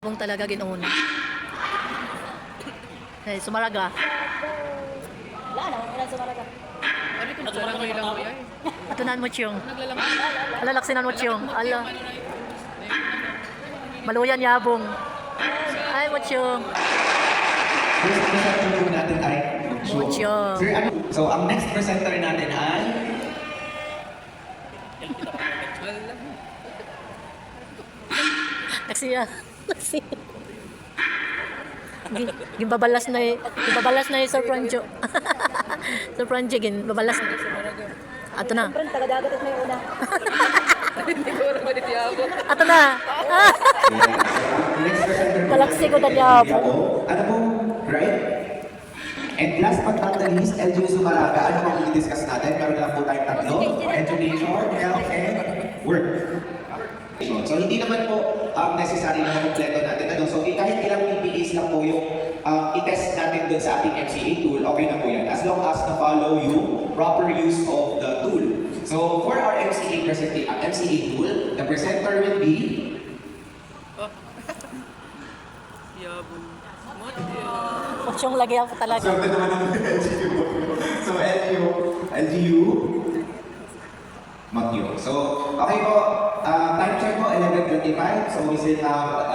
Kung talaga ginoon. Eh, sumaraga. Wala na, wala sumaraga. Sabi ko, naglalangoy lang ko yan. Atunan mo chiyong. Naglalangoy. Alalaksinan mo chiyong. Ala. Maluyan yabong. Ay, mo chiyong. First presenter po natin ay Mucho. Sir, so, ang next presenter natin ay Naksiya. Gimbabalas na Sir Franjo. Sir Franjo, gimbabalas na. Ato na. Friend, taga-dagatot na yung una. Hindi ko rin matitiyabot. Ato na. next presenter po Galaxy ko natin ay talyabo. Yabo. Ano po, right? And last but not the least, LGU Sumaraga. Ano pang i-discuss natin? Meron na lang po tayong tatlo. Education, health, and work. So hindi naman po necessary na kompleto natin. So kahit ilang PPAs lang po yung i-test natin dun sa ating MCA tool, okay na po yan. As long as na-follow yung proper use of the tool. So for our MCA tool, the presenter will be Yabong. Muchong lagi ako talaga. So ito naman ang LGU. So LGU Magyo. So okay po, time check po 11:25. So we still have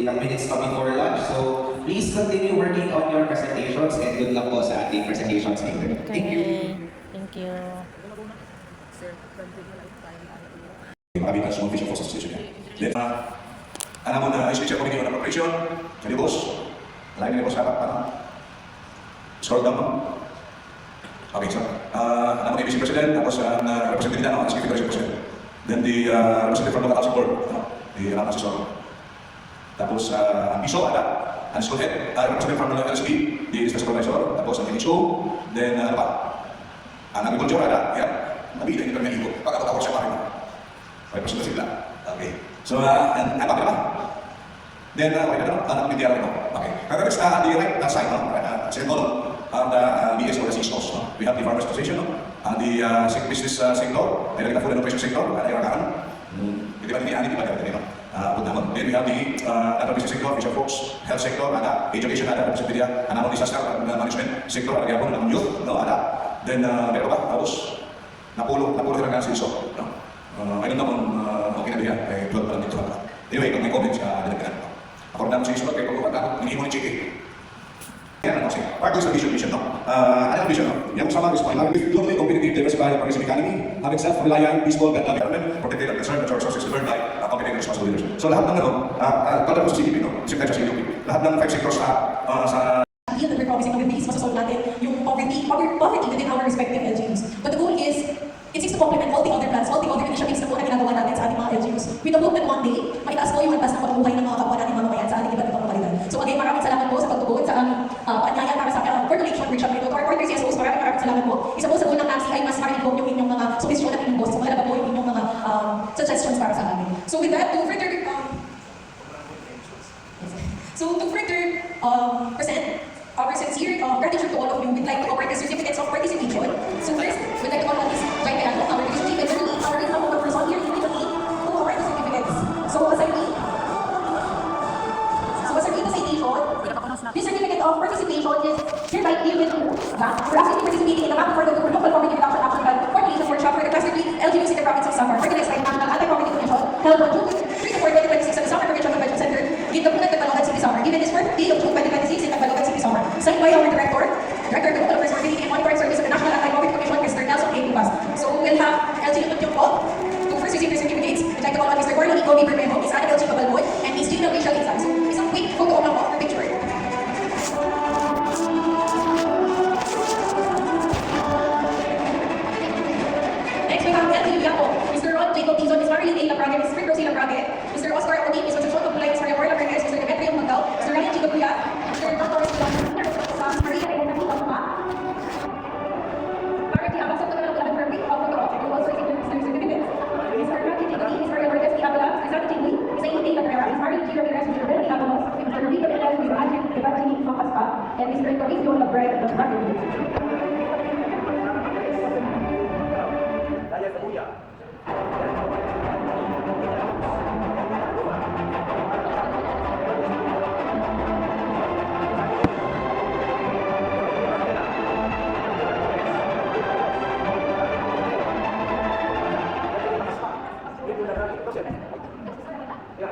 ilang minutes pa before lunch. So please continue working on your presentations and good luck po sa ating presentations later. Thank you. Thank you. Kabinet sa Official Force Association yan. Then, alam mo na Special Committee on Appropriation, sa libos, lain na libos dapat, scroll down mo. Okay, so, alam mo na Vice President, tapos ang representative na, ang Secretary Vice President. Then the representative from the Housing Board, the assessor. Tapos, ang PISO, ang school head, representative from the LSB, the special supervisor, tapos ang NHO, then ano pa? Ang agriculture, yan. Nabila yung kami ikot, pagkakatawag siya pa rin. Representative sila. Okay. So, apa ba? Then, wait, anak ni Diarra. Okay. Next, the right side, second column, the BS or the CISOs. We have the Farmers Association, the business sector, and the food and operation sector, Hindi ba ini di ba dito? Then we have the business sector, fisher folks, health sector, ada education, ada representative, ada disaster management sector, ada yang pun youth, ada. Then, meron ba? Tapos, napulo ng CISO. I don't know kung okay na diyan, eh, 12 pa lang dito. Anyway, kung may comments ka, dinagdagan ko. Ako rin naman sa isulat, kaya pag-uwan ako, hindi mo ni Chiki. Yan ang kasi. Part of the vision, no? Ano ang vision, no? Yung kasama is point, globally competitive, diversified, and progressive economy, having self-reliant, peaceful, and government, protected and concerned natural resources, governed by competent and responsible leaders. So lahat ng kada po sa CDP, no? Same time sa CDP. Lahat ng 5 sectors sa Feel that we're promising communities, masasolve natin yung poverty within our respective LGUs. But the goal is, it seeks to complement all the other plans, all the other initiatives na po na ginagawa natin sa ating mga LGUs. We hope that one day, maitaas po yung antas ng pamumuhay ng mga kapwa natin mamamayan sa ating iba't ibang komunidad. So again, maraming salamat po sa pagtugon sa aming paanyaya para sa formulation workshop nito. To our partners, CSOs, maraming salamat po. Isa po sa goal ng AMSI ay mas marinig po yung inyong mga sugestion at inyong boses. Mahalaga po yung inyong mga suggestions para sa amin. So with that, to further present our sincere gratitude to all of you, we'd like to award the certificates of participation. So first, we'd like to call on Ms. Joy Kayano, our division chief engineer, our income person here in Division 8, to award the certificates. So as I read, this certificate of participation is hereby given to for actively participating in the MAP for the Local Poverty Reduction Action Plan Coordination Workshop for the Cluster 3 LGUs in the province of Samar, organized by National Anti-Poverty Commission, held on June 3 to 4, 2026 at the Samar Provincial Convention Center, Gitgapunan, Tagbalongan City, Samar, given this 4th day of June 2026 in Tagbalongan City, Samar, signed by our Director of the Local Affairs Coordinating and Monitoring Service of the National Anti-Poverty Commission, Mr. Nelson A. Lucas. So we'll have LGU Tutyong to first receive the certificates. We'd like to call on Mr. Cornel Igobi Bermejo, Ms. Annabelle G. Cabalboy, and Ms. Gina Rachel Insan. So isang quick photo lang po for picture. Mr. Ron Jacob Tizon, Ms. Marilyn A. Labrage, Ms. Rick Rosie Labrage, Mr. Oscar Audi, Ms. Concepcion Tugulay, Mr. Gabriel Labrage, Mr. Demetrio Magdal, Mr. Ryan Chico Cuya, Mr. Dr. Ms. Maria Elena Pima, Parity Abang sa Tagalog Laban Permit, Pablo Toro, who also received Mr. Certificates, Mr. Matthew Chico, Ms. Maria Lourdes Iabala, Ms. Santa Chingui, Ms. Amy A. Labrera, Ms. Marilyn G. Ramirez, Mr. Rebel Iabala, Mr. Rubito Perez, Ms. Andrew Evangelini Mapaspa, and Mr. Toribio Labrega, the Bracket.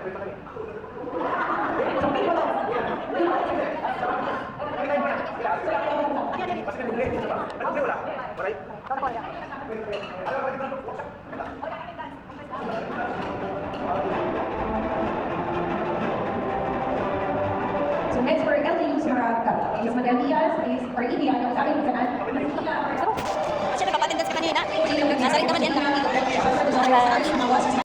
So next for LGU Sumaraga, is Madam Diaz, is for Ibiano, sabi mo sa Siya nagpapatindad sa kanina. Nasa rin naman yan. Alright.